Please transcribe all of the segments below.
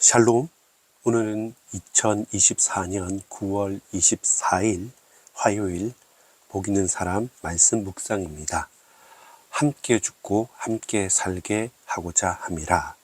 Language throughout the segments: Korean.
샬롬. 오늘은 2024년 9월 24일 화요일 복 있는 사람 말씀 묵상입니다. 함께 죽고 함께 살게 하고자 함이라.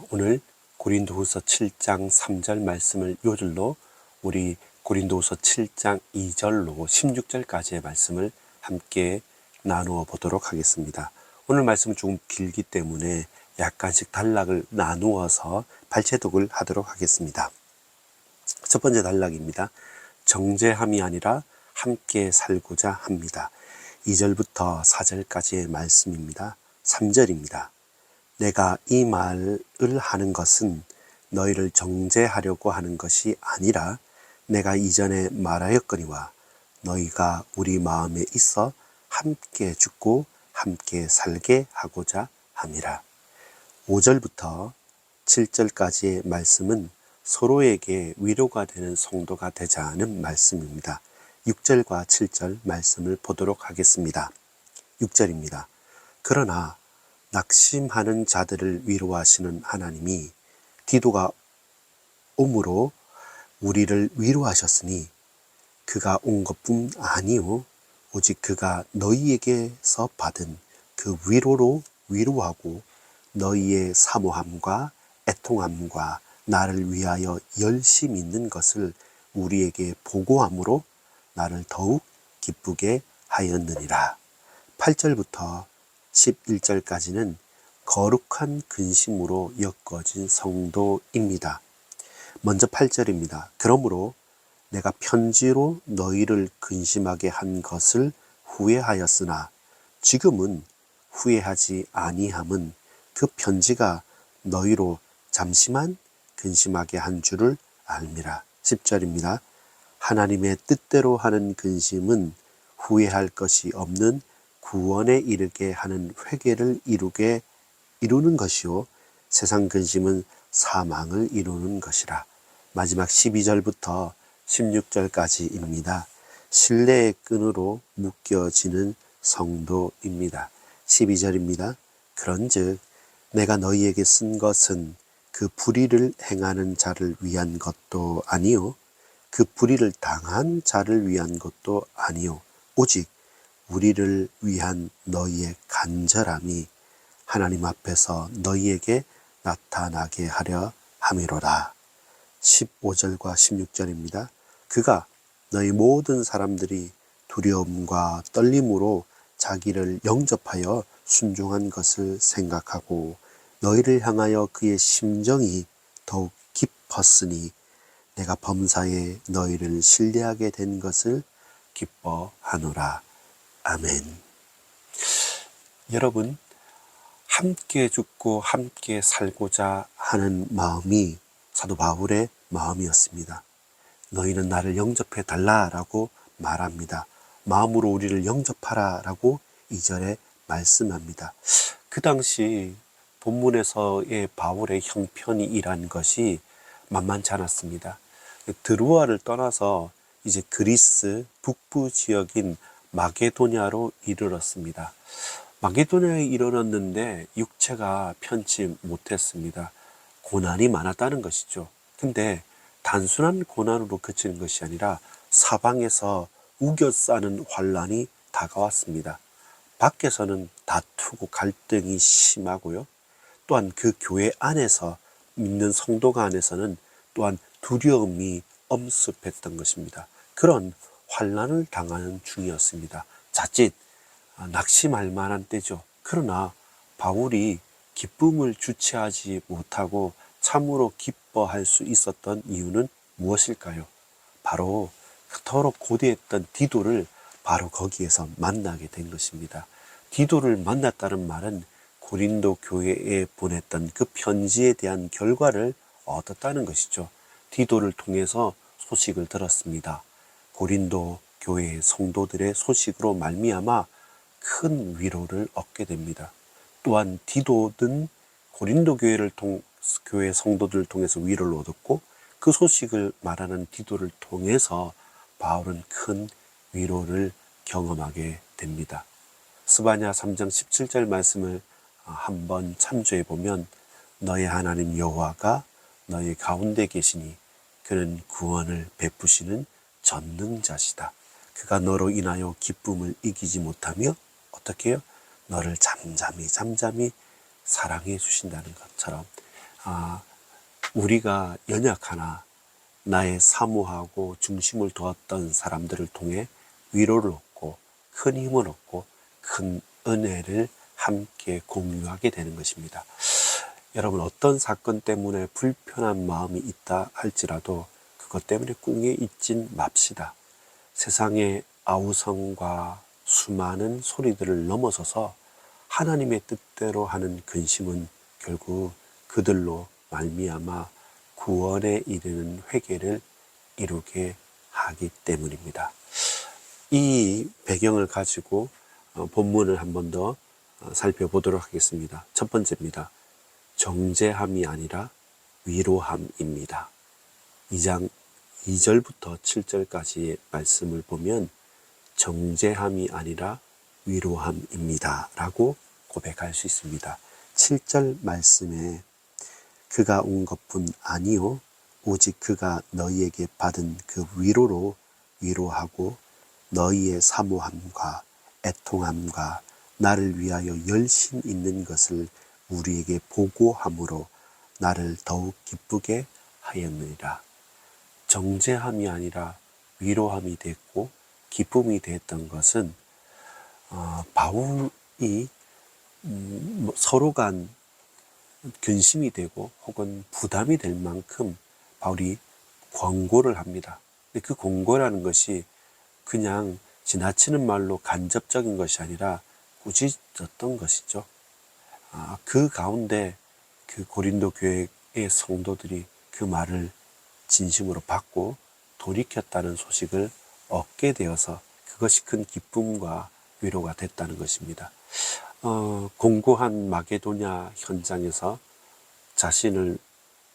오늘 고린도후서 7장 3절 말씀을 요절로 우리 고린도후서 7장 2절로 16절까지의 말씀을 함께 나누어 보도록 하겠습니다. 오늘 말씀은 조금 길기 때문에 약간씩 단락을 나누어서 발췌독을 하도록 하겠습니다. 첫 번째 단락입니다. 정죄함이 아니라 함께 살고자 합니다. 2절부터 4절까지의 말씀입니다. 3절입니다. 내가 이 말을 하는 것은 너희를 정죄하려고 하는 것이 아니라 내가 이전에 말하였거니와 너희가 우리 마음에 있어 함께 죽고 함께 살게 하고자 함이라. 5절부터 7절까지의 말씀은 서로에게 위로가 되는 성도가 되자는 말씀입니다. 6절과 7절 말씀을 보도록 하겠습니다. 6절입니다. 그러나 낙심하는 자들을 위로하시는 하나님이 디도가 옴으로 우리를 위로하셨으니 그가 온 것뿐 아니요 오직 그가 너희에게서 받은 그 위로로 위로하고 너희의 사모함과 애통함과 나를 위하여 열심 있는 것을 우리에게 보고함으로 나를 더욱 기쁘게 하였느니라. 8절부터 11절까지는 거룩한 근심으로 엮어진 성도입니다. 먼저 8절입니다. 그러므로 내가 편지로 너희를 근심하게 한 것을 후회하였으나 지금은 후회하지 아니함은 그 편지가 너희로 잠시만 근심하게 한 줄을 알미라. 10절입니다. 하나님의 뜻대로 하는 근심은 후회할 것이 없는 구원에 이르게 하는 회개를 이루는 것이요 세상 근심은 사망을 이루는 것이라. 마지막 12절부터 16절까지입니다. 신뢰의 끈으로 묶여지는 성도입니다. 12절입니다. 그런즉 내가 너희에게 쓴 것은 그 불의를 행하는 자를 위한 것도 아니요 그 불의를 당한 자를 위한 것도 아니요 오직 우리를 위한 너희의 간절함이 하나님 앞에서 너희에게 나타나게 하려 함이로라. 15절과 16절입니다. 그가 너희 모든 사람들이 두려움과 떨림으로 자기를 영접하여 순종한 것을 생각하고 너희를 향하여 그의 심정이 더욱 깊었으니 내가 범사에 너희를 신뢰하게 된 것을 기뻐하노라. 아멘. 여러분, 함께 죽고 함께 살고자 하는 마음이 사도 바울의 마음이었습니다. 너희는 나를 영접해 달라라고 말합니다. 마음으로 우리를 영접하라라고 2절에 말씀합니다. 그 당시 본문에서의 바울의 형편이 일한 것이 만만치 않았습니다. 드로아를 떠나서 이제 그리스 북부 지역인 마게도냐로 이르렀습니다. 마게도냐에 이르렀는데 육체가 편치 못했습니다. 고난이 많았다는 것이죠. 근데 단순한 고난으로 그치는 것이 아니라 사방에서 우겨싸는 환란이 다가왔습니다. 밖에서는 다투고 갈등이 심하고요. 또한 그 교회 안에서 믿는 성도가 안에서는 또한 두려움이 엄습했던 것입니다. 그런 환란을 당하는 중이었습니다. 자칫 낙심할 만한 때죠. 그러나 바울이 기쁨을 주체하지 못하고 참으로 기뻐할 수 있었던 이유는 무엇일까요? 바로 그토록 고대했던 디도를 바로 거기에서 만나게 된 것입니다. 디도를 만났다는 말은 고린도 교회에 보냈던 그 편지에 대한 결과를 얻었다는 것이죠. 디도를 통해서 소식을 들었습니다. 고린도 교회의 성도들의 소식으로 말미암아 큰 위로를 얻게 됩니다. 또한 디도는 고린도 교회 성도들을 통해서 위로를 얻었고 그 소식을 말하는 디도를 통해서 바울은 큰 위로를 경험하게 됩니다. 스바냐 3장 17절 말씀을 한번 참조해 보면 너의 하나님 여호와가 너희 가운데 계시니 그는 구원을 베푸시는 전능자시다. 그가 너로 인하여 기쁨을 이기지 못하며 어떻게 해요? 너를 잠잠히 사랑해 주신다는 것처럼 우리가 연약하나 나의 사모하고 중심을 두었던 사람들을 통해 위로를 얻고 큰 힘을 얻고 큰 은혜를 함께 공유하게 되는 것입니다. 여러분, 어떤 사건 때문에 불편한 마음이 있다 할지라도 그것 때문에 꿍에 있진 맙시다. 세상의 아우성과 수많은 소리들을 넘어서서 하나님의 뜻대로 하는 근심은 결국 그들로 말미암아 구원에 이르는 회개를 이루게 하기 때문입니다. 이 배경을 가지고 본문을 한 번 더 살펴보도록 하겠습니다. 첫 번째입니다. 정죄함이 아니라 위로함입니다. 2장 2절부터 7절까지의 말씀을 보면 정죄함이 아니라 위로함입니다 라고 고백할 수 있습니다. 7절 말씀에 그가 온 것뿐 아니요 오직 그가 너희에게 받은 그 위로로 위로하고 너희의 사모함과 애통함과 나를 위하여 열심 있는 것을 우리에게 보고함으로 나를 더욱 기쁘게 하였느니라. 정죄함이 아니라 위로함이 됐고 기쁨이 됐던 것은 바울이 서로 간 근심이 되고 혹은 부담이 될 만큼 바울이 권고를 합니다. 근데 그 권고라는 것이 그냥 지나치는 말로 간접적인 것이 아니라 꾸짖었던 것이죠. 그 가운데 그 고린도 교회의 성도들이 그 말을 진심으로 받고 돌이켰다는 소식을 얻게 되어서 그것이 큰 기쁨과 위로가 됐다는 것입니다. 공고한 마게도냐 현장에서 자신을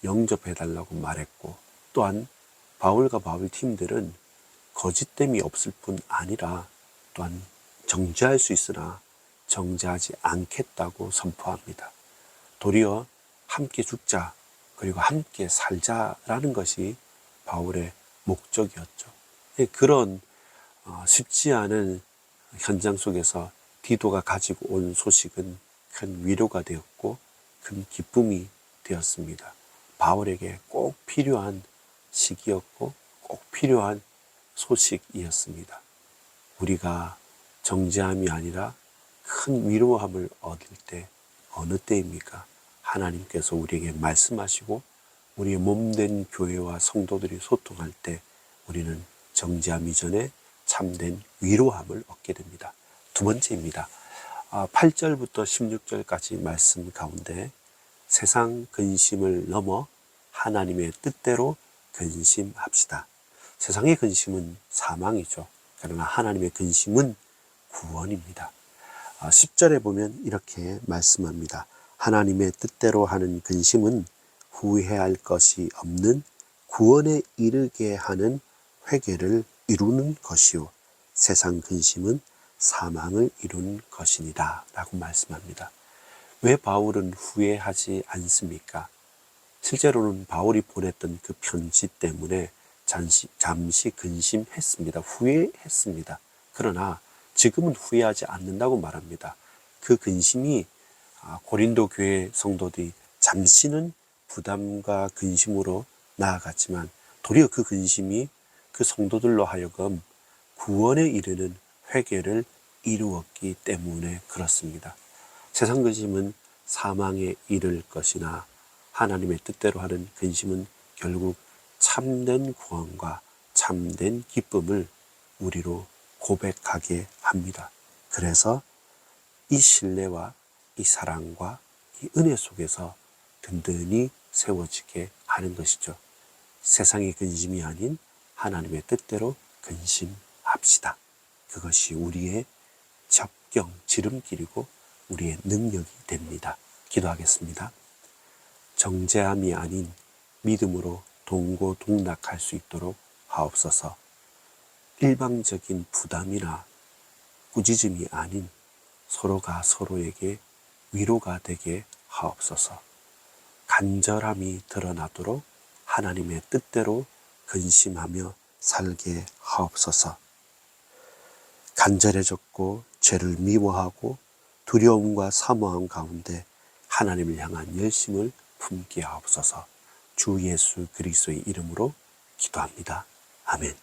영접해달라고 말했고 또한 바울과 바울 팀들은 거짓됨이 없을 뿐 아니라 또한 정죄할 수 있으나 정죄하지 않겠다고 선포합니다. 도리어 함께 죽자 그리고 함께 살자라는 것이 바울의 목적이었죠. 그런 쉽지 않은 현장 속에서 디도가 가지고 온 소식은 큰 위로가 되었고 큰 기쁨이 되었습니다. 바울에게 꼭 필요한 시기였고 꼭 필요한 소식이었습니다. 우리가 정죄함이 아니라 큰 위로함을 얻을 때 어느 때입니까? 하나님께서 우리에게 말씀하시고 우리의 몸된 교회와 성도들이 소통할 때 우리는 정죄함 이전에 참된 위로함을 얻게 됩니다. 두 번째입니다. 8절부터 16절까지 말씀 가운데 세상 근심을 넘어 하나님의 뜻대로 근심합시다. 세상의 근심은 사망이죠. 그러나 하나님의 근심은 구원입니다. 10절에 보면 이렇게 말씀합니다. 하나님의 뜻대로 하는 근심은 후회할 것이 없는 구원에 이르게 하는 회개를 이루는 것이요 세상 근심은 사망을 이루는 것이니라 라고 말씀합니다. 왜 바울은 후회하지 않습니까? 실제로는 바울이 보냈던 그 편지 때문에 잠시 근심했습니다. 후회했습니다. 그러나 지금은 후회하지 않는다고 말합니다. 그 근심이 고린도 교회 성도들이 잠시는 부담과 근심으로 나아갔지만 도리어 그 근심이 그 성도들로 하여금 구원에 이르는 회개를 이루었기 때문에 그렇습니다. 세상 근심은 사망에 이를 것이나 하나님의 뜻대로 하는 근심은 결국 참된 구원과 참된 기쁨을 우리로 고백하게 합니다. 그래서 이 신뢰와 이 사랑과 이 은혜 속에서 든든히 세워지게 하는 것이죠. 세상의 근심이 아닌 하나님의 뜻대로 근심합시다. 그것이 우리의 접경, 지름길이고 우리의 능력이 됩니다. 기도하겠습니다. 정죄함이 아닌 믿음으로 동고동락할 수 있도록 하옵소서. 일방적인 부담이나 꾸짖음이 아닌 서로가 서로에게 위로가 되게 하옵소서. 간절함이 드러나도록 하나님의 뜻대로 근심하며 살게 하옵소서. 간절해졌고 죄를 미워하고 두려움과 사모함 가운데 하나님을 향한 열심을 품게 하옵소서. 주 예수 그리스도의 이름으로 기도합니다. 아멘.